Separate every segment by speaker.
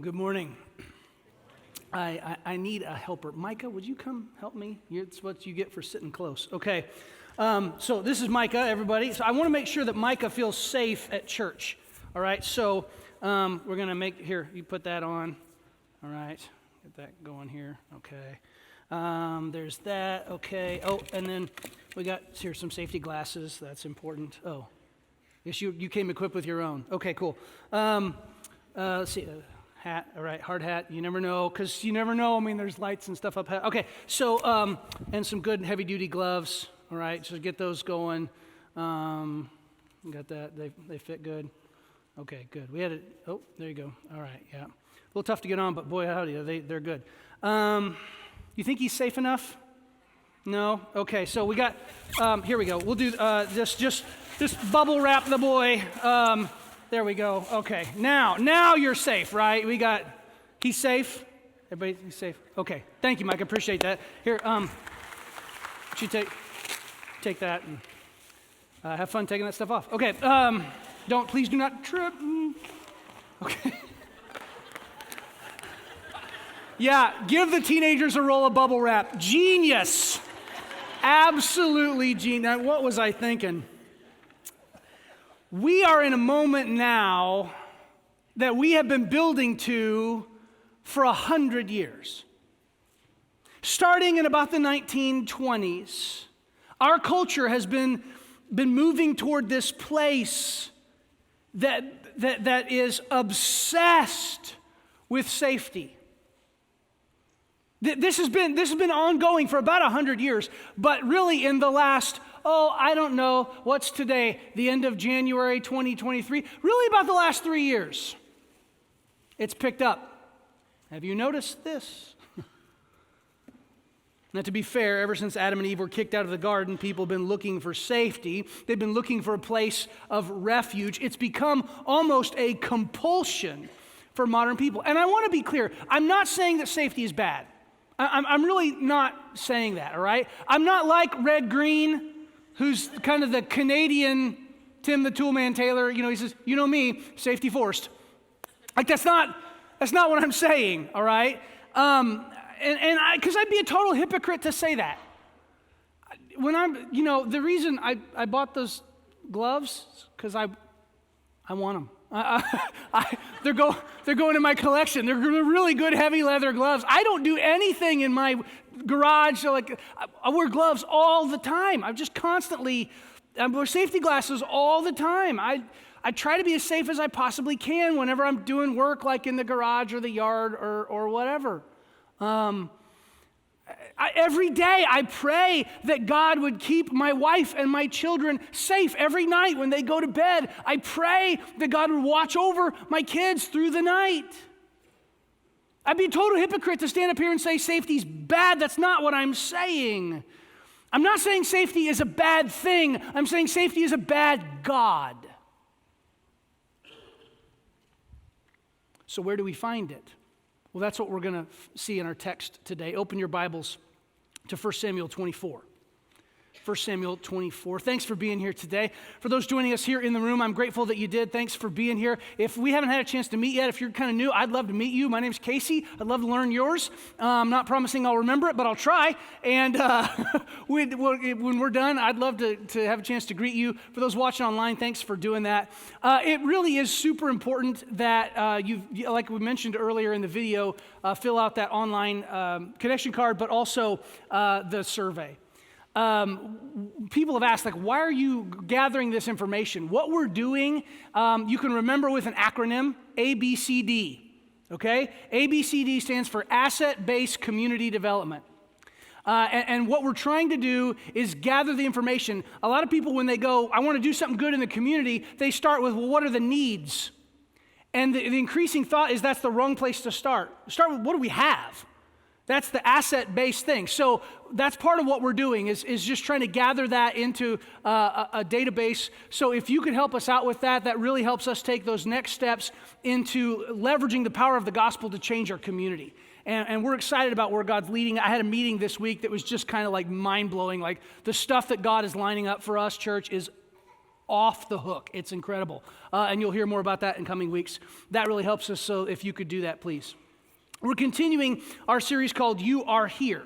Speaker 1: Good morning. I need a helper. Micah, would you come help me? It's what you get for sitting close. Okay. So this is Micah, everybody. So I want to make sure that Micah feels safe at church. All right. So we're going to make, here, you put that on. All right. Get that going here. Okay. There's that. Okay. Oh, and then we got here some safety glasses. That's important. Oh, yes, you came equipped with your own. Okay, cool. Let's see. Hat, all right, hard hat. You never know, because you never know. I mean, there's lights and stuff up. Okay, so, and some good heavy-duty gloves. All right, so get those going. Got that. They fit good. Okay, good. We had it. Oh, there you go. All right, yeah. A little tough to get on, but boy, howdy, they're good. You think he's safe enough? No? Okay, so we got, here we go. We'll do just bubble wrap the boy. There we go. Okay, now you're safe, right? He's safe? Everybody's safe? Okay, thank you, Mike. I appreciate that. Here, you take that and have fun taking that stuff off. Okay, please do not trip. Okay. Yeah, give the teenagers a roll of bubble wrap. Genius. Absolutely genius. What was I thinking? We are in a moment now that we have been building to for 100 years. Starting in about the 1920s, our culture has been moving toward this place that is obsessed with safety. This has been ongoing for about 100 years, but really in the last, I don't know, what's today, the end of January 2023, really about the last 3 years, it's picked up. Have you noticed this? Now, to be fair, ever since Adam and Eve were kicked out of the garden, people have been looking for safety. They've been looking for a place of refuge. It's become almost a compulsion for modern people. And I want to be clear, I'm not saying that safety is bad. I'm really not saying that, all right? I'm not like Red Green, who's kind of the Canadian Tim the Toolman Taylor. You know, he says, you know me, safety forced. Like, that's not what I'm saying, all right? Because I'd be a total hypocrite to say that. When the reason I bought those gloves, because I want them. They're going in my collection. They're really good heavy leather gloves. I don't do anything in my garage. So I wear gloves all the time. I wear safety glasses all the time. I try to be as safe as I possibly can whenever I'm doing work like in the garage or the yard or whatever. Every day I pray that God would keep my wife and my children safe every night when they go to bed. I pray that God would watch over my kids through the night. I'd be a total hypocrite to stand up here and say safety's bad. That's not what I'm saying. I'm not saying safety is a bad thing. I'm saying safety is a bad God. So where do we find it? Well, that's what we're going to see in our text today. Open your Bibles to 1 Samuel 24. 1 Samuel 24. Thanks for being here today. For those joining us here in the room, I'm grateful that you did. Thanks for being here. If we haven't had a chance to meet yet, if you're kind of new, I'd love to meet you. My name's Casey. I'd love to learn yours. I'm not promising I'll remember it, but I'll try. And when we're done, I'd love to have a chance to greet you. For those watching online, thanks for doing that. It really is super important that like we mentioned earlier in the video, fill out that online connection card, but also the survey. People have asked, why are you gathering this information? What we're doing, you can remember with an acronym, ABCD, okay? ABCD stands for Asset-Based Community Development. And what we're trying to do is gather the information. A lot of people, when they go, I want to do something good in the community, they start with, well, what are the needs? And the increasing thought is that's the wrong place to start. Start with, what do we have? That's the asset-based thing. So that's part of what we're doing is just trying to gather that into a database. So if you could help us out with that, that really helps us take those next steps into leveraging the power of the gospel to change our community. And we're excited about where God's leading. I had a meeting this week that was just kind of like mind-blowing. Like the stuff that God is lining up for us, church, is off the hook. It's incredible. And you'll hear more about that in coming weeks. That really helps us, so if you could do that, please. We're continuing our series called You Are Here.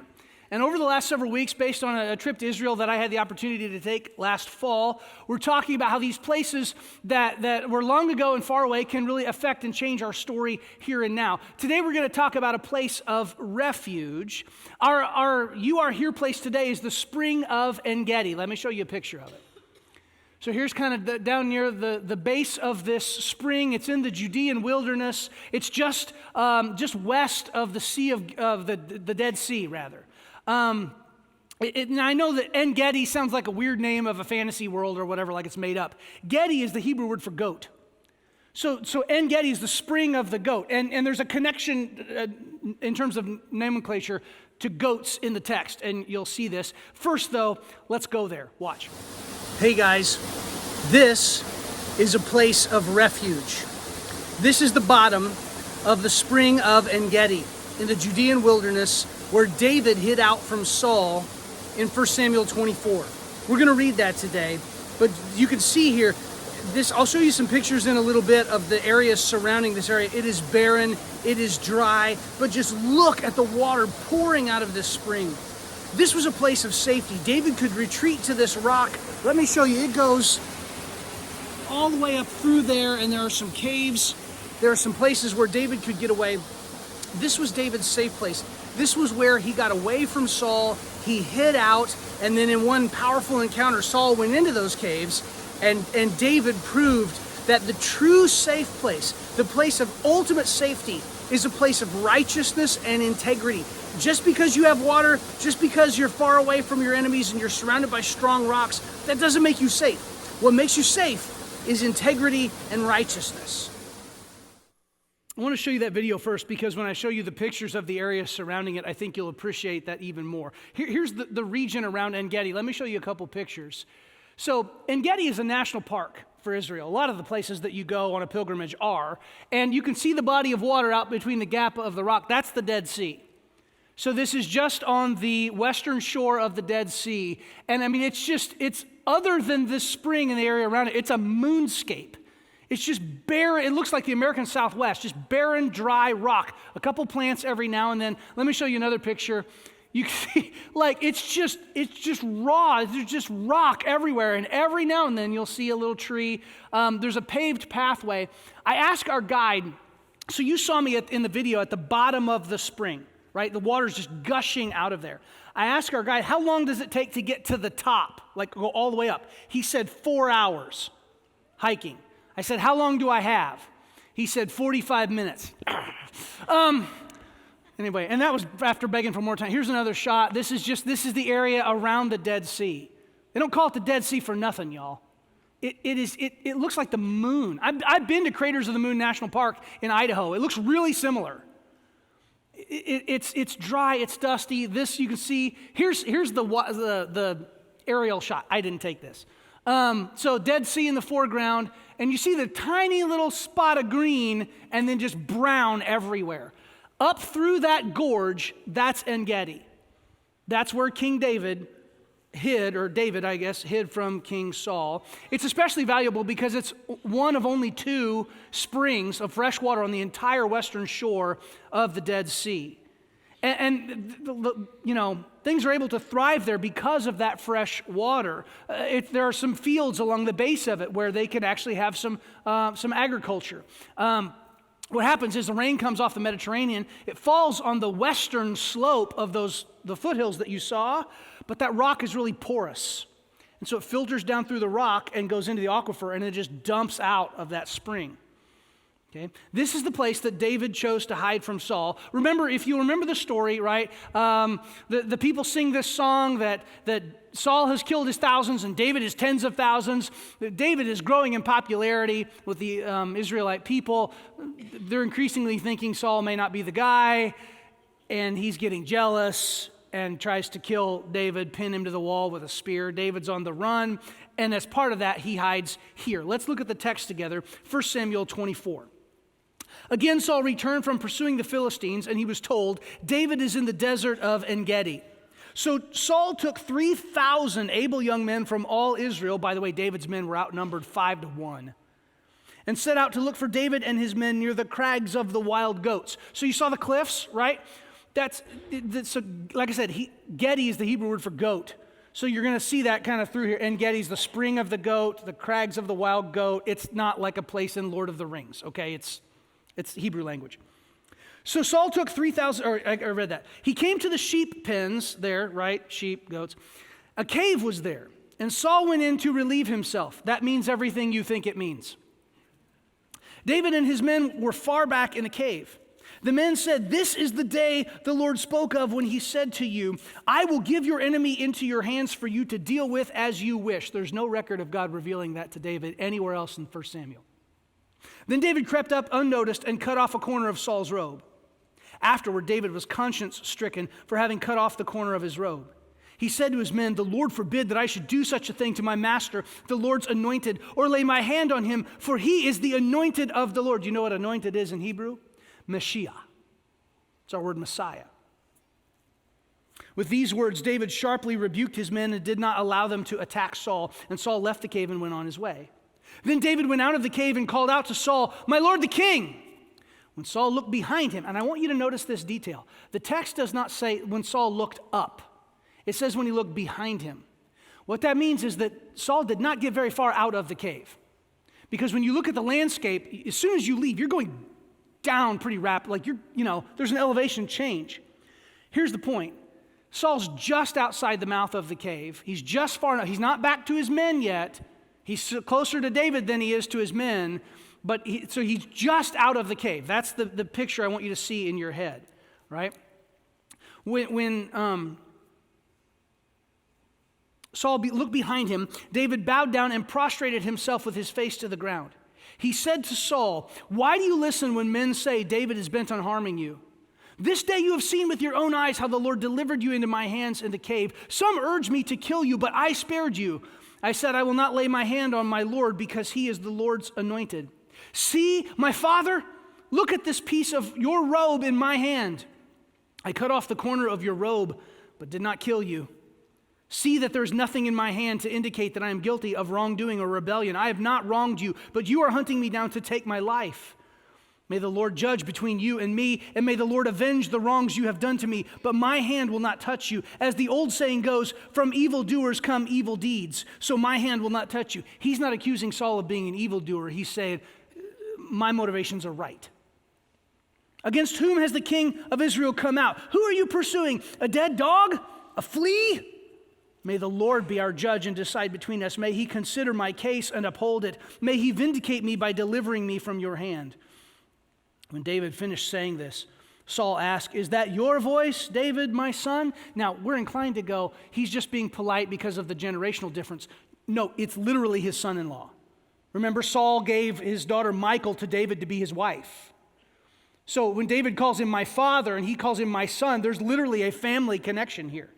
Speaker 1: And over the last several weeks, based on a trip to Israel that I had the opportunity to take last fall, we're talking about how these places that were long ago and far away can really affect and change our story here and now. Today we're going to talk about a place of refuge. Our You Are Here place today is the Spring of En-Gedi. Let me show you a picture of it. So here's kind of down near the base of this spring. It's in the Judean wilderness. It's just west of the Sea of the Dead Sea, rather. And I know that En-Gedi sounds like a weird name of a fantasy world or whatever, like it's made up. Gedi is the Hebrew word for goat. So En-Gedi is the spring of the goat. And there's a connection in terms of nomenclature to goats in the text, and you'll see this. First, though, let's go there. Watch. Hey, guys. This is a place of refuge. This is the bottom of the spring of En-Gedi in the Judean wilderness, where David hid out from Saul in 1 Samuel 24. We're going to read that today, but you can see here, I'll show you some pictures in a little bit of the areas surrounding this area. It is barren, it is dry, but just look at the water pouring out of this spring. This was a place of safety. David could retreat to this rock. Let me show you. It goes all the way up through there, and there are some caves. There are some places where David could get away. This was David's safe place. This was where he got away from Saul. He hid out, and then in one powerful encounter, Saul went into those caves, and David proved that the true safe place, the place of ultimate safety, is a place of righteousness and integrity. Just because you have water, just because you're far away from your enemies and you're surrounded by strong rocks, that doesn't make you safe. What makes you safe is integrity and righteousness. I want to show you that video first, because when I show you the pictures of the area surrounding it, I think you'll appreciate that even more. Here's the region around En-Gedi. Let me show you a couple pictures. So En-Gedi is a national park for Israel. A lot of the places that you go on a pilgrimage are. And you can see the body of water out between the gap of the rock. That's the Dead Sea. So this is just on the western shore of the Dead Sea. And I mean, it's other than this spring and the area around it, it's a moonscape. It's just barren. It looks like the American Southwest, just barren, dry rock. A couple plants every now and then. Let me show you another picture. You can see, like, it's just raw. There's just rock everywhere. And every now and then you'll see a little tree. There's a paved pathway. I asked our guide, so you saw me in the video at the bottom of the spring, right? The water's just gushing out of there. I asked our guide, how long does it take to get to the top? Like, go all the way up. He said 4 hours hiking. I said, how long do I have? He said 45 minutes. Anyway, and that was after begging for more time. Here's another shot. This is the area around the Dead Sea. They don't call it the Dead Sea for nothing, y'all. It looks like the moon. I've been to Craters of the Moon National Park in Idaho. It looks really similar. It's dry, it's dusty. This you can see. Here's the aerial shot. I didn't take this. So Dead Sea in the foreground, and you see the tiny little spot of green and then just brown everywhere. Up through that gorge, that's En-Gedi. That's where King David hid, or David, I guess, hid from King Saul. It's especially valuable because it's one of only 2 springs of fresh water on the entire western shore of the Dead Sea. And things are able to thrive there because of that fresh water. There are some fields along the base of it where they can actually have some agriculture. What happens is the rain comes off the Mediterranean. It falls on the western slope of the foothills that you saw, but that rock is really porous. And so it filters down through the rock and goes into the aquifer, and it just dumps out of that spring. Okay? This is the place that David chose to hide from Saul. Remember, if you remember the story, right? The people sing this song that Saul has killed his thousands and David his tens of thousands. David is growing in popularity with the Israelite people. They're increasingly thinking Saul may not be the guy, and he's getting jealous and tries to kill David, pin him to the wall with a spear. David's on the run, and as part of that, he hides here. Let's look at the text together, 1 Samuel 24. Again, Saul returned from pursuing the Philistines, and he was told, David is in the desert of En-Gedi. So Saul took 3,000 able young men from all Israel. By the way, David's men were outnumbered 5-1. And set out to look for David and his men near the crags of the wild goats. So you saw the cliffs, right? So like I said, Gedi is the Hebrew word for goat. So you're going to see that kind of through here. En Gedi's the spring of the goat, the crags of the wild goat. It's not like a place in Lord of the Rings, okay? It's Hebrew language. So Saul took 3,000, or I read that. He came to the sheep pens there, right? Sheep, goats. A cave was there, and Saul went in to relieve himself. That means everything you think it means. David and his men were far back in the cave. The men said, "This is the day the Lord spoke of when he said to you, I will give your enemy into your hands for you to deal with as you wish." There's no record of God revealing that to David anywhere else in 1 Samuel. Then David crept up unnoticed and cut off a corner of Saul's robe. Afterward, David was conscience-stricken for having cut off the corner of his robe. He said to his men, "The Lord forbid that I should do such a thing to my master, the Lord's anointed, or lay my hand on him, for he is the anointed of the Lord." Do you know what anointed is in Hebrew? Mashiach. It's our word Messiah. With these words, David sharply rebuked his men and did not allow them to attack Saul, and Saul left the cave and went on his way. Then David went out of the cave and called out to Saul, "My lord the king!" When Saul looked behind him, and I want you to notice this detail. The text does not say when Saul looked up. It says when he looked behind him. What that means is that Saul did not get very far out of the cave. Because when you look at the landscape, as soon as you leave, you're going down pretty rapid. Like there's an elevation change. Here's the point. Saul's just outside the mouth of the cave. He's just far enough. He's not back to his men yet. He's closer to David than he is to his men. But so he's just out of the cave. That's the picture I want you to see in your head, right? When Saul looked behind him, David bowed down and prostrated himself with his face to the ground. He said to Saul, "Why do you listen when men say David is bent on harming you? This day you have seen with your own eyes how the Lord delivered you into my hands in the cave. Some urged me to kill you, but I spared you. I said, I will not lay my hand on my Lord because he is the Lord's anointed. See, my father, look at this piece of your robe in my hand. I cut off the corner of your robe, but did not kill you. See that there is nothing in my hand to indicate that I am guilty of wrongdoing or rebellion. I have not wronged you, but you are hunting me down to take my life. May the Lord judge between you and me, and may the Lord avenge the wrongs you have done to me, but my hand will not touch you. As the old saying goes, from evildoers come evil deeds, so my hand will not touch you." He's not accusing Saul of being an evildoer. He's saying, my motivations are right. "Against whom has the king of Israel come out? Who are you pursuing? A dead dog? A flea? May the Lord be our judge and decide between us. May he consider my case and uphold it. May he vindicate me by delivering me from your hand." When David finished saying this, Saul asked, "Is that your voice, David, my son?" Now, we're inclined to go, he's just being polite because of the generational difference. No, it's literally his son-in-law. Remember, Saul gave his daughter Michal to David to be his wife. So when David calls him my father and he calls him my son, there's literally a family connection here.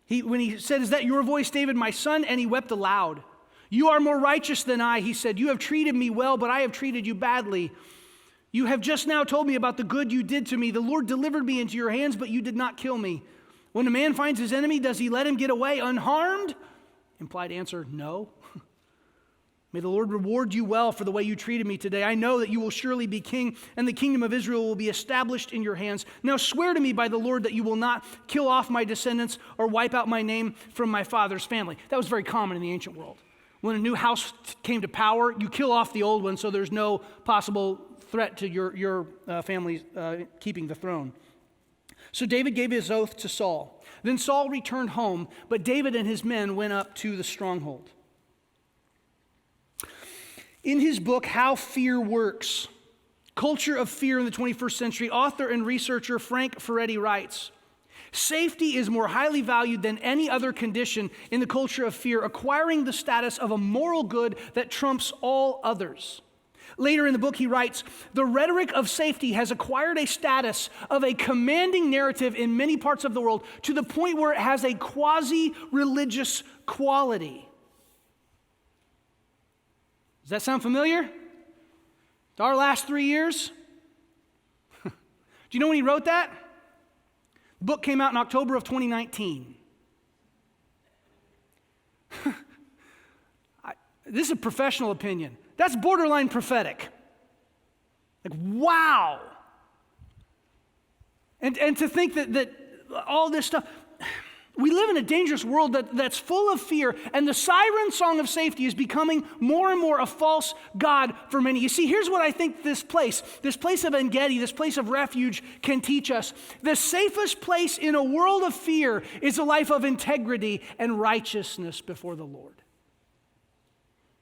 Speaker 1: When he said, "Is that your voice, David, my son?" And he wept aloud. "You are more righteous than I," he said. "You have treated me well, but I have treated you badly. You have just now told me about the good you did to me. The Lord delivered me into your hands, but you did not kill me. When a man finds his enemy, does he let him get away unharmed?" Implied answer, no. "May the Lord reward you well for the way you treated me today. I know that you will surely be king, and the kingdom of Israel will be established in your hands. Now swear to me by the Lord that you will not kill off my descendants or wipe out my name from my father's family." That was very common in the ancient world. When a new house came to power, you kill off the old one so there's no possible threat to your family keeping the throne. So David gave his oath to Saul. Then Saul returned home, but David and his men went up to the stronghold. In his book, How Fear Works, Culture of Fear in the 21st Century, author and researcher Frank Ferretti writes, "Safety is more highly valued than any other condition in the culture of fear, acquiring the status of a moral good that trumps all others." Later in the book, he writes, "The rhetoric of safety has acquired a status of a commanding narrative in many parts of the world to the point where it has a quasi-religious quality." Does that sound familiar? To our last 3 years? Do you know when he wrote that? Book came out in October of 2019. This is a professional opinion. That's borderline prophetic. Like, wow. And to think that all this stuff, we live in a dangerous world that's full of fear, and the siren song of safety is becoming more and more a false god for many. You see, here's what I think this place of En-Gedi, this place of refuge can teach us. The safest place in a world of fear is a life of integrity and righteousness before the Lord.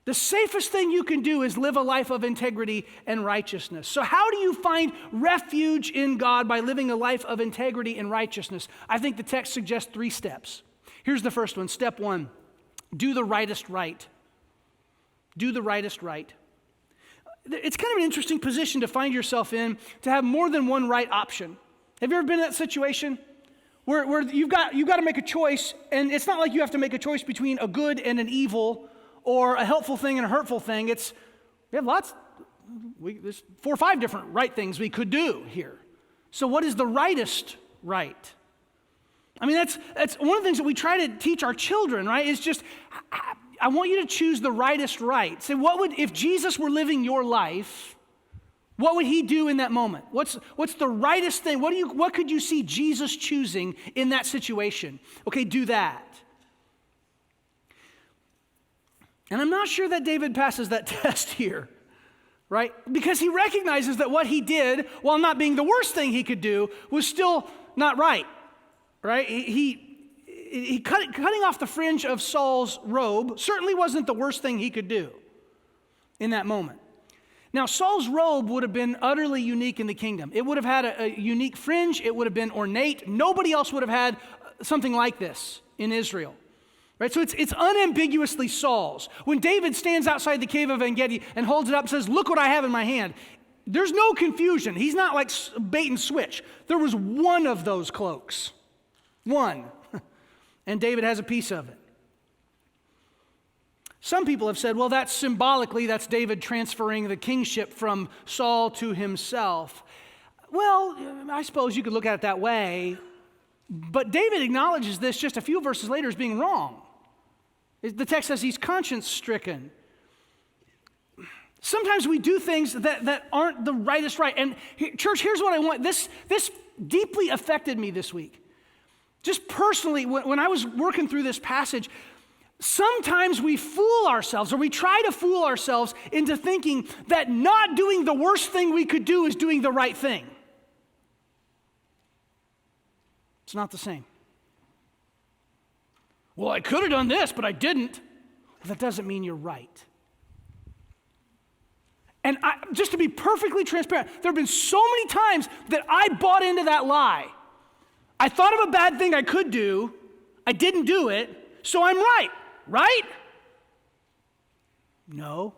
Speaker 1: The safest thing you can do is live a life of integrity and righteousness. So how do you find refuge in God by living a life of integrity and righteousness? I think the text suggests 3 steps. Here's the first one. Step 1, do the rightest right. Do the rightest right. It's kind of an interesting position to find yourself in, to have more than one right option. Have you ever been in that situation where you've got to make a choice, and it's not like you have to make a choice between a good and an evil, or a helpful thing and a hurtful thing. We have there's 4 or 5 different right things we could do here. So what is the rightest right? I mean, that's one of the things that we try to teach our children, right? Is just, I want you to choose the rightest right. Say, if Jesus were living your life, what would he do in that moment? What's the rightest thing? What could you see Jesus choosing in that situation? Okay, do that. And I'm not sure that David passes that test here, right? Because he recognizes that what he did, while not being the worst thing he could do, was still not right? Cutting off the fringe of Saul's robe certainly wasn't the worst thing he could do in that moment. Now, Saul's robe would have been utterly unique in the kingdom. It would have had a unique fringe. It would have been ornate. Nobody else would have had something like this in Israel. Right? So it's unambiguously Saul's. When David stands outside the cave of En-Gedi and holds it up and says, look what I have in my hand, there's no confusion. He's not like bait and switch. There was one of those cloaks. One. And David has a piece of it. Some people have said, well, that's David transferring the kingship from Saul to himself. Well, I suppose you could look at it that way. But David acknowledges this just a few verses later as being wrong. The text says he's conscience-stricken. Sometimes we do things that aren't the rightest right. And church, here's what I want. This deeply affected me this week. Just personally, when I was working through this passage, sometimes we fool ourselves, or we try to fool ourselves into thinking that not doing the worst thing we could do is doing the right thing. It's not the same. Well, I could have done this, but I didn't. Well, that doesn't mean you're right. And just to be perfectly transparent, there have been so many times that I bought into that lie. I thought of a bad thing I could do, I didn't do it, so I'm right. Right? No.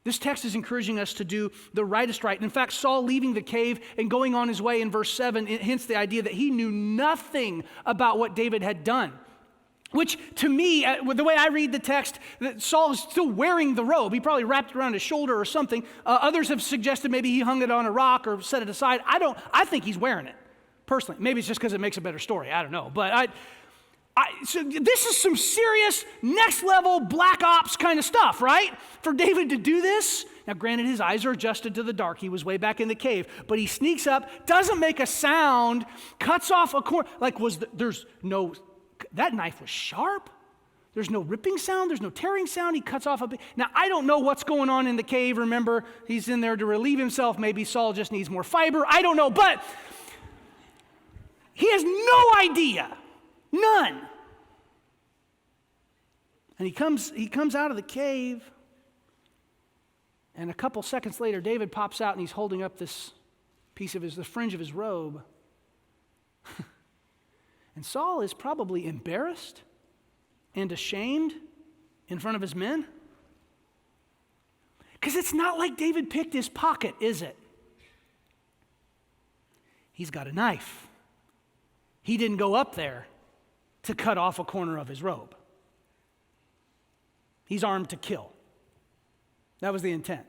Speaker 1: This text is encouraging us to do the rightest right. In fact, Saul leaving the cave and going on his way in verse 7 hints the idea that he knew nothing about what David had done. Which, to me, the way I read the text, that Saul is still wearing the robe. He probably wrapped it around his shoulder or something. Others have suggested maybe he hung it on a rock or set it aside. I think he's wearing it, personally. Maybe it's just because it makes a better story. I don't know. But so this is some serious next-level black ops kind of stuff, right? For David to do this. Now, granted, his eyes are adjusted to the dark. He was way back in the cave. But he sneaks up, doesn't make a sound, cuts off a corner. That knife was sharp. There's no ripping sound. There's no tearing sound. He cuts off a bit. Now, I don't know what's going on in the cave. Remember, he's in there to relieve himself. Maybe Saul just needs more fiber. I don't know. But he has no idea. None. And he comes out of the cave, and a couple seconds later, David pops out and he's holding up this piece of the fringe of his robe. And Saul is probably embarrassed and ashamed in front of his men. Because it's not like David picked his pocket, is it? He's got a knife. He didn't go up there to cut off a corner of his robe. He's armed to kill. That was the intent.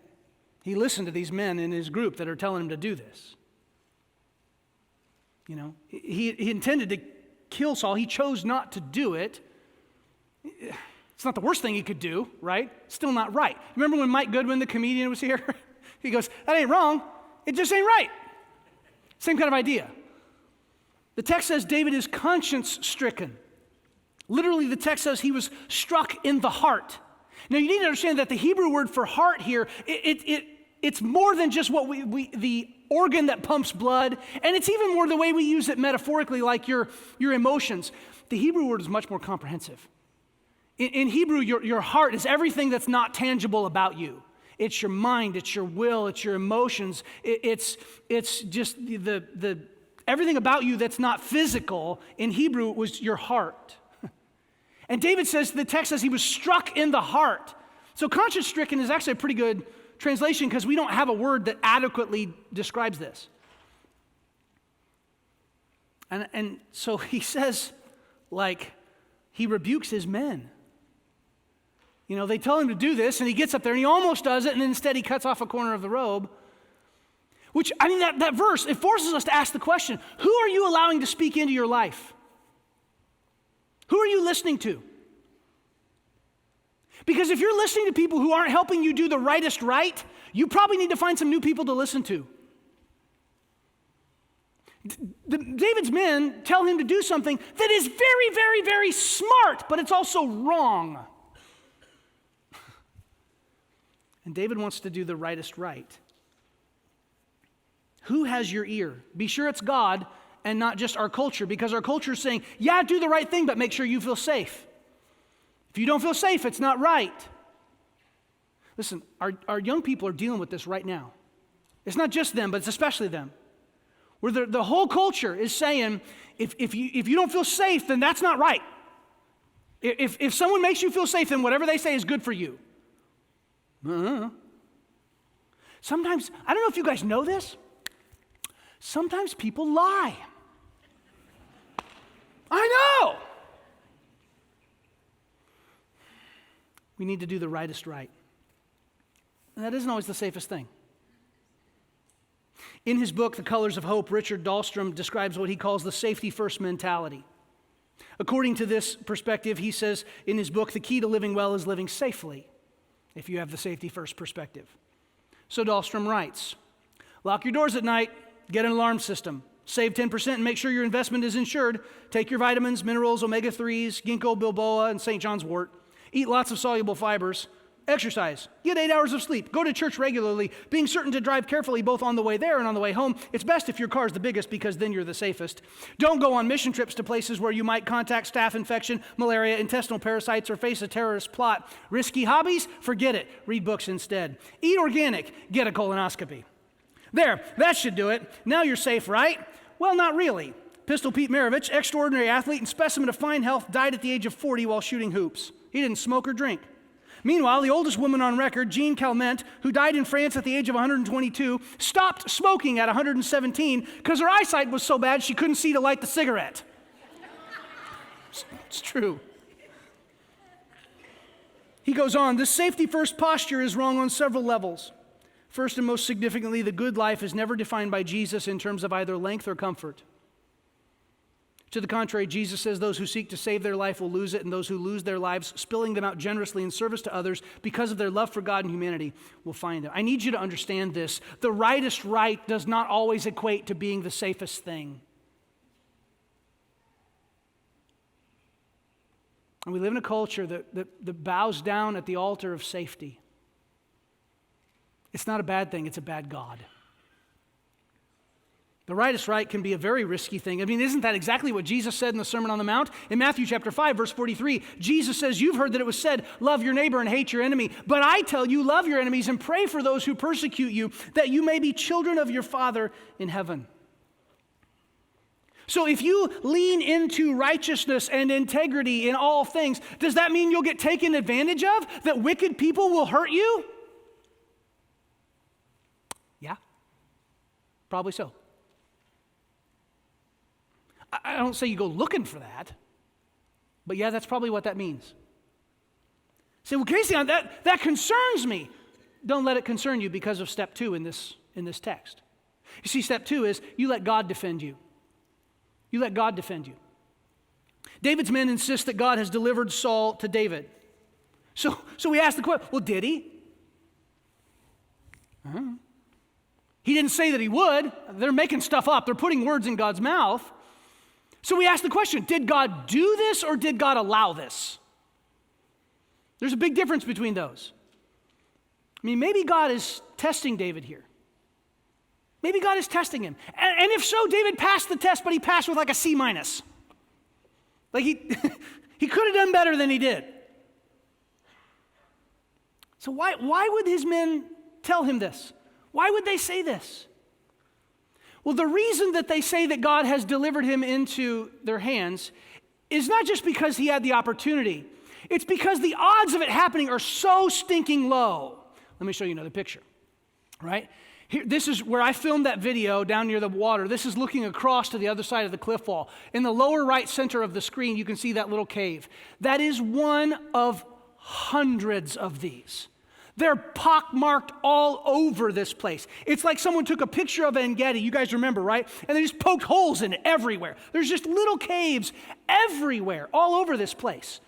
Speaker 1: He listened to these men in his group that are telling him to do this. You know, he intended to kill Saul. He chose not to do it. It's not the worst thing he could do, right? Still not right. Remember when Mike Goodwin, the comedian, was here? He goes, that ain't wrong. It just ain't right. Same kind of idea. The text says David is conscience-stricken. Literally, the text says he was struck in the heart. Now, you need to understand that the Hebrew word for heart here, it's more than just what the organ that pumps blood, and it's even more the way we use it metaphorically, like your emotions. The Hebrew word is much more comprehensive. In Hebrew, your heart is everything that's not tangible about you. It's your mind, it's your will, it's your emotions. It's just the everything about you that's not physical. In Hebrew, it was your heart. And David says, the text says he was struck in the heart. So conscience-stricken is actually a pretty good translation because we don't have a word that adequately describes this. And so he says, like, he rebukes his men. You know, they tell him to do this, and he gets up there, and he almost does it, and instead he cuts off a corner of the robe. Which, I mean, that verse, it forces us to ask the question, who are you allowing to speak into your life? Who are you listening to? Because if you're listening to people who aren't helping you do the rightest right, you probably need to find some new people to listen to. David's men tell him to do something that is very, very, very smart, but it's also wrong. And David wants to do the rightest right. Who has your ear? Be sure it's God and not just our culture, because our culture is saying, yeah, do the right thing, but make sure you feel safe. If you don't feel safe, it's not right. Listen, our young people are dealing with this right now. It's not just them, but it's especially them. Where the whole culture is saying, if you don't feel safe, then that's not right. If someone makes you feel safe, then whatever they say is good for you. Sometimes, I don't know if you guys know this, sometimes people lie. I know. We need to do the rightest right. And that isn't always the safest thing. In his book, The Colors of Hope, Richard Dahlstrom describes what he calls the safety-first mentality. According to this perspective, he says in his book, the key to living well is living safely, if you have the safety-first perspective. So Dahlstrom writes, lock your doors at night, get an alarm system, save 10% and make sure your investment is insured, take your vitamins, minerals, omega-3s, ginkgo biloba, and St. John's wort, eat lots of soluble fibers, exercise, get 8 hours of sleep, go to church regularly, being certain to drive carefully both on the way there and on the way home. It's best if your car is the biggest because then you're the safest. Don't go on mission trips to places where you might contact staph infection, malaria, intestinal parasites, or face a terrorist plot. Risky hobbies? Forget it. Read books instead. Eat organic. Get a colonoscopy. There, that should do it. Now you're safe, right? Well, not really. Pistol Pete Maravich, extraordinary athlete and specimen of fine health, died at the age of 40 while shooting hoops. He didn't smoke or drink. Meanwhile, the oldest woman on record, Jean Calment, who died in France at the age of 122, stopped smoking at 117 because her eyesight was so bad she couldn't see to light the cigarette. It's true. He goes on, this safety-first posture is wrong on several levels. First and most significantly, the good life is never defined by Jesus in terms of either length or comfort. To the contrary, Jesus says those who seek to save their life will lose it, and those who lose their lives, spilling them out generously in service to others because of their love for God and humanity, will find it. I need you to understand this. The rightest right does not always equate to being the safest thing. And we live in a culture that bows down at the altar of safety. It's not a bad thing, it's a bad God. The rightest right can be a very risky thing. I mean, isn't that exactly what Jesus said in the Sermon on the Mount? In Matthew chapter 5, verse 43, Jesus says, you've heard that it was said, love your neighbor and hate your enemy. But I tell you, love your enemies and pray for those who persecute you, that you may be children of your Father in heaven. So if you lean into righteousness and integrity in all things, does that mean you'll get taken advantage of? That wicked people will hurt you? Yeah, probably so. I don't say you go looking for that, but yeah, that's probably what that means. Say, well, Casey, that concerns me. Don't let it concern you because of step 2 in this text. You see, step 2 is you let God defend you. You let God defend you. David's men insist that God has delivered Saul to David. So we ask the question, well, did he? He didn't say that he would. They're making stuff up. They're putting words in God's mouth. So we ask the question, did God do this or did God allow this? There's a big difference between those. I mean, maybe God is testing David here. Maybe God is testing him. And if so, David passed the test, but he passed with like a C-. Like he could have done better than he did. So why would his men tell him this? Why would they say this? Well, the reason that they say that God has delivered him into their hands is not just because he had the opportunity. It's because the odds of it happening are so stinking low. Let me show you another picture, right? Here, this is where I filmed that video down near the water. This is looking across to the other side of the cliff wall. In the lower right center of the screen, you can see that little cave. That is one of hundreds of these. They're pockmarked all over this place. It's like someone took a picture of En-Gedi, you guys remember, right? And they just poked holes in it everywhere. There's just little caves everywhere, all over this place.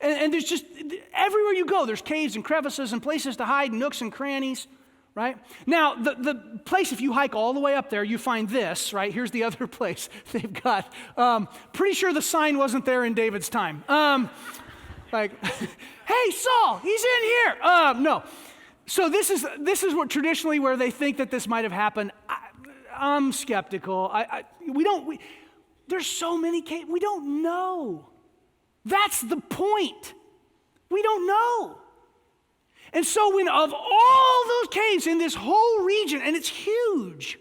Speaker 1: And there's just, everywhere you go, there's caves and crevices and places to hide, nooks and crannies, right? Now, the place, if you hike all the way up there, you find this, right? Here's the other place they've got. Pretty sure the sign wasn't there in David's time. Like, hey, Saul, he's in here. No. So this is what traditionally where they think that this might have happened. I'm skeptical. There's so many caves. We don't know. That's the point. We don't know. And so when of all those caves in this whole region, and it's huge,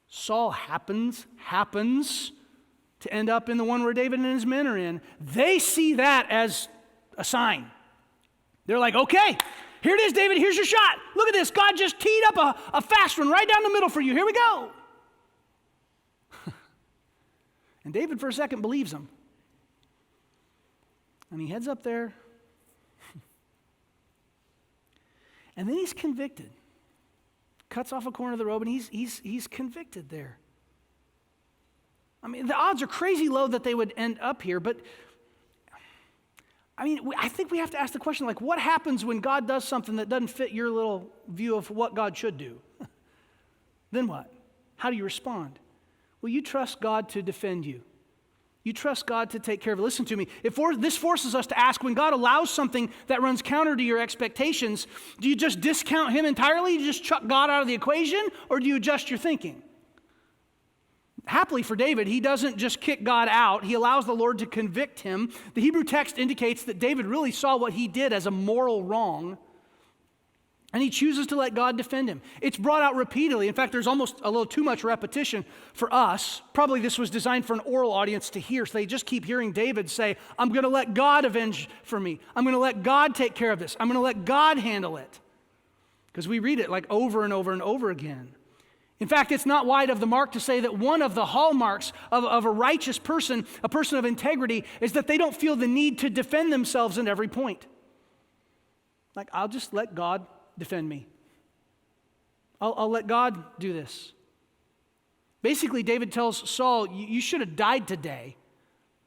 Speaker 1: Saul happens to end up in the one where David and his men are in, they see that as a sign. They're like, okay, here it is, David, here's your shot. Look at this. God just teed up a fast one right down the middle for you. Here we go. And David, for a second, believes him. And he heads up there. And then he's convicted. Cuts off a corner of the robe, and he's convicted there. I mean, the odds are crazy low that they would end up here, but I mean, I think we have to ask the question, like, what happens when God does something that doesn't fit your little view of what God should do? Then what? How do you respond? Well, you trust God to defend you. You trust God to take care of it. Listen to me. This forces us to ask, when God allows something that runs counter to your expectations, do you just discount him entirely? Do you just chuck God out of the equation? Or do you adjust your thinking? Happily for David, he doesn't just kick God out. He allows the Lord to convict him. The Hebrew text indicates that David really saw what he did as a moral wrong, and he chooses to let God defend him. It's brought out repeatedly. In fact, there's almost a little too much repetition for us. Probably this was designed for an oral audience to hear, so they just keep hearing David say, I'm going to let God avenge for me. I'm going to let God take care of this. I'm going to let God handle it. Because we read it like over and over and over again. In fact, it's not wide of the mark to say that one of the hallmarks of a righteous person, a person of integrity, is that they don't feel the need to defend themselves at every point. Like, I'll just let God defend me. I'll let God do this. Basically, David tells Saul, you should have died today,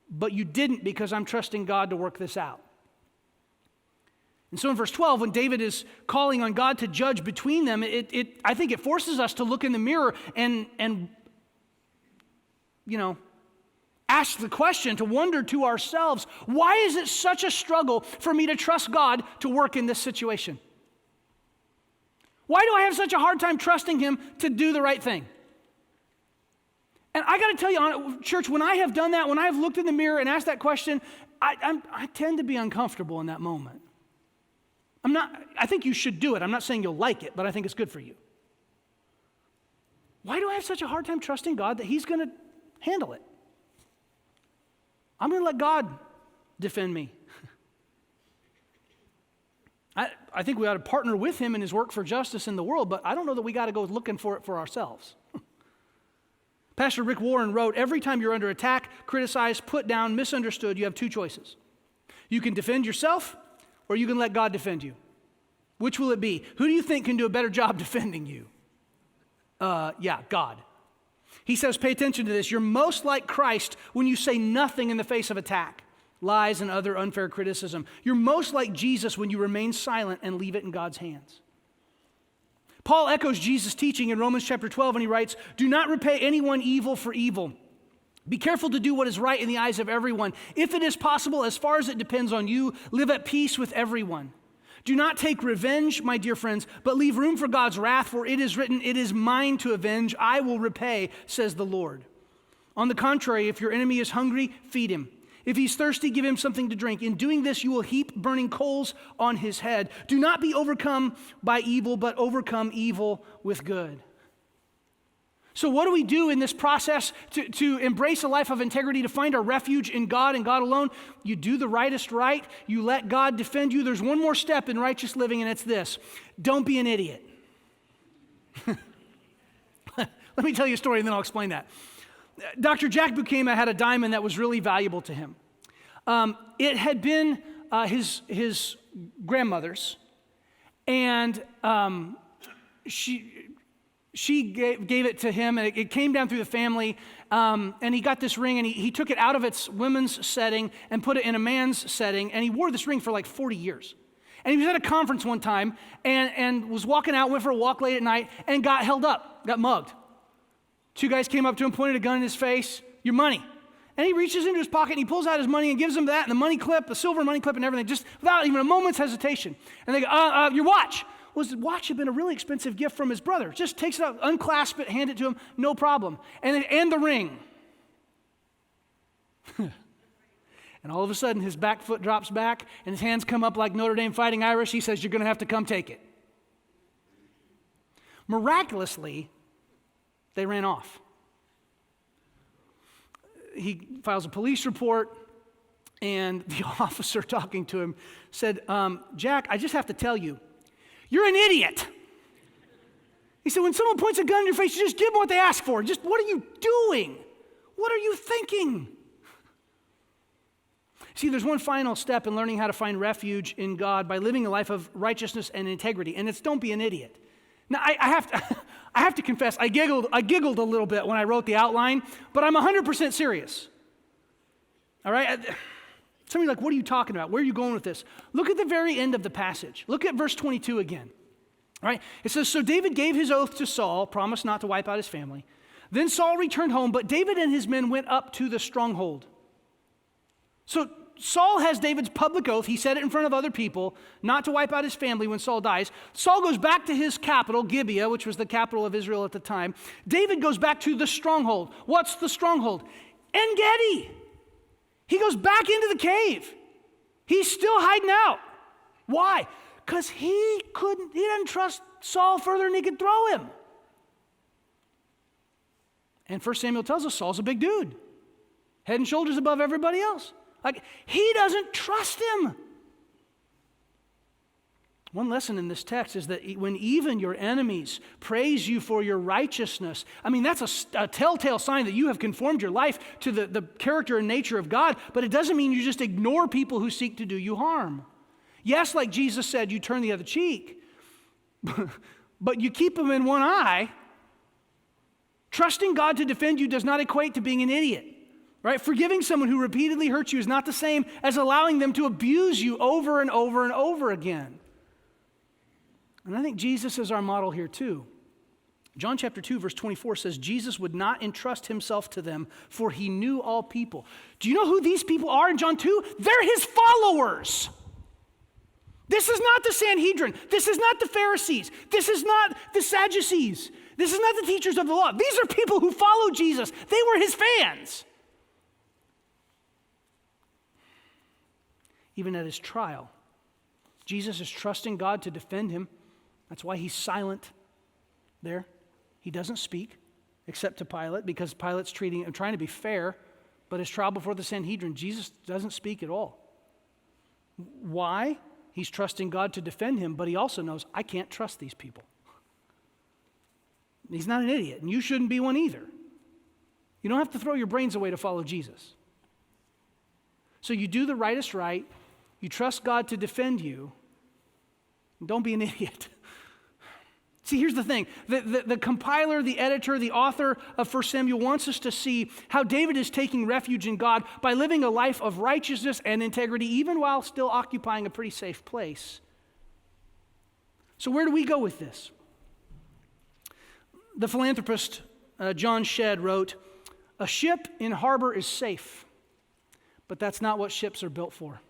Speaker 1: but you didn't because I'm trusting God to work this out. And so in verse 12, when David is calling on God to judge between them, I think it forces us to look in the mirror and ask the question, to wonder to ourselves, why is it such a struggle for me to trust God to work in this situation? Why do I have such a hard time trusting him to do the right thing? And I got to tell you, church, when I have done that, when I have looked in the mirror and asked that question, I tend to be uncomfortable in that moment. I think you should do it. I'm not saying you'll like it, but I think it's good for you. Why do I have such a hard time trusting God that he's going to handle it? I'm going to let God defend me. I think we ought to partner with him in his work for justice in the world, but I don't know that we got to go looking for it for ourselves. Pastor Rick Warren wrote, every time you're under attack, criticized, put down, misunderstood, you have two choices. You can defend yourself, or you can let God defend you. Which will it be? Who do you think can do a better job defending you? God. He says, pay attention to this. You're most like Christ when you say nothing in the face of attack, lies, and other unfair criticism. You're most like Jesus when you remain silent and leave it in God's hands. Paul echoes Jesus' teaching in Romans chapter 12, and he writes, do not repay anyone evil for evil. Be careful to do what is right in the eyes of everyone. If it is possible, as far as it depends on you, live at peace with everyone. Do not take revenge, my dear friends, but leave room for God's wrath, for it is written, it is mine to avenge, I will repay, says the Lord. On the contrary, if your enemy is hungry, feed him. If he's thirsty, give him something to drink. In doing this, you will heap burning coals on his head. Do not be overcome by evil, but overcome evil with good. So what do we do in this process to embrace a life of integrity, to find our refuge in God and God alone? You do the rightest right. You let God defend you. There's one more step in righteous living, and it's this. Don't be an idiot. Let me tell you a story, and then I'll explain that. Dr. Jack Buchanan had a diamond that was really valuable to him. It had been his grandmother's, and she gave it to him, and it came down through the family, and he got this ring, and he took it out of its women's setting and put it in a man's setting, and he wore this ring for like 40 years. And he was at a conference one time, and was walking out, went for a walk late at night, and got held up, got mugged. Two guys came up to him, pointed a gun in his face, your money. And he reaches into his pocket, and he pulls out his money and gives them that, and the money clip, the silver money clip and everything, just without even a moment's hesitation. And they go, your watch. Well, his watch had been a really expensive gift from his brother. Just takes it out, unclasp it, hand it to him, no problem. And the ring. And all of a sudden, his back foot drops back, and his hands come up like Notre Dame Fighting Irish. He says, you're going to have to come take it. Miraculously, they ran off. He files a police report, and the officer talking to him said, Jack, I just have to tell you, you're an idiot. He said, when someone points a gun in your face, you just give them what they ask for. Just, what are you doing? What are you thinking? See, there's one final step in learning how to find refuge in God by living a life of righteousness and integrity, and it's don't be an idiot. Now, I have to confess, I giggled a little bit when I wrote the outline, but I'm 100% serious. All right? Some of you are like, what are you talking about? Where are you going with this? Look at the very end of the passage. Look at verse 22 again. All right? It says, so David gave his oath to Saul, promised not to wipe out his family. Then Saul returned home, but David and his men went up to the stronghold. So Saul has David's public oath. He said it in front of other people, not to wipe out his family when Saul dies. Saul goes back to his capital, Gibeah, which was the capital of Israel at the time. David goes back to the stronghold. What's the stronghold? En-Gedi. He goes back into the cave. He's still hiding out. Why? Because he didn't trust Saul further than he could throw him. And 1 Samuel tells us Saul's a big dude, head and shoulders above everybody else. Like, he doesn't trust him. One lesson in this text is that when even your enemies praise you for your righteousness, I mean, that's a telltale sign that you have conformed your life to the character and nature of God, but it doesn't mean you just ignore people who seek to do you harm. Yes, like Jesus said, you turn the other cheek, but you keep them in one eye. Trusting God to defend you does not equate to being an idiot. Right? Forgiving someone who repeatedly hurts you is not the same as allowing them to abuse you over and over and over again. And I think Jesus is our model here too. John chapter 2, verse 24 says, Jesus would not entrust himself to them, for he knew all people. Do you know who these people are in John 2? They're his followers. This is not the Sanhedrin. This is not the Pharisees. This is not the Sadducees. This is not the teachers of the law. These are people who follow Jesus. They were his fans. Even at his trial, Jesus is trusting God to defend him. That's why he's silent there. He doesn't speak except to Pilate because Pilate's trying to be fair, but his trial before the Sanhedrin, Jesus doesn't speak at all. Why? He's trusting God to defend him, but he also knows, I can't trust these people. He's not an idiot, and you shouldn't be one either. You don't have to throw your brains away to follow Jesus. So you do the rightest right. You trust God to defend you. And don't be an idiot. See, here's the thing. The compiler, the editor, the author of 1 Samuel wants us to see how David is taking refuge in God by living a life of righteousness and integrity, even while still occupying a pretty safe place. So where do we go with this? The philanthropist John Shedd wrote, "A ship in harbor is safe, but that's not what ships are built for."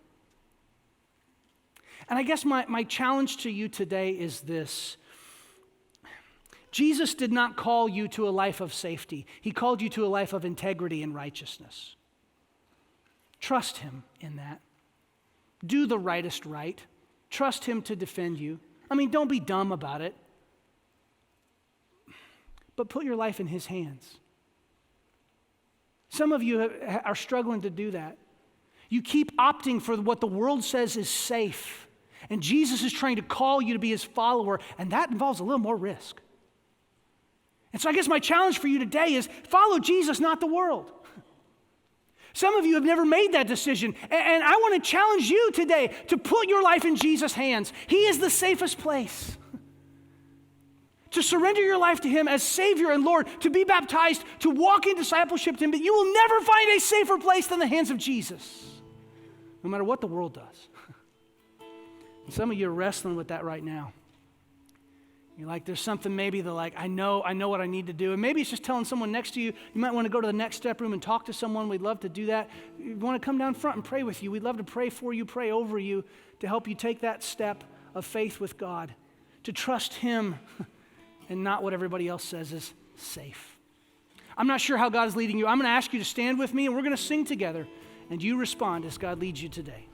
Speaker 1: And I guess my challenge to you today is this. Jesus did not call you to a life of safety. He called you to a life of integrity and righteousness. Trust him in that. Do the rightest right. Trust him to defend you. I mean, don't be dumb about it. But put your life in his hands. Some of you are struggling to do that. You keep opting for what the world says is safe. And Jesus is trying to call you to be his follower, and that involves a little more risk. And so I guess my challenge for you today is follow Jesus, not the world. Some of you have never made that decision, and I want to challenge you today to put your life in Jesus' hands. He is the safest place. To surrender your life to him as Savior and Lord, to be baptized, to walk in discipleship to him, but you will never find a safer place than the hands of Jesus, no matter what the world does. And some of you are wrestling with that right now. You're like, there's something maybe that like, I know what I need to do. And maybe it's just telling someone next to you, you might want to go to the next step room and talk to someone. We'd love to do that. You want to come down front and pray with you. We'd love to pray for you, pray over you, to help you take that step of faith with God, to trust him and not what everybody else says is safe. I'm not sure how God is leading you. I'm going to ask you to stand with me, and we're going to sing together, and you respond as God leads you today.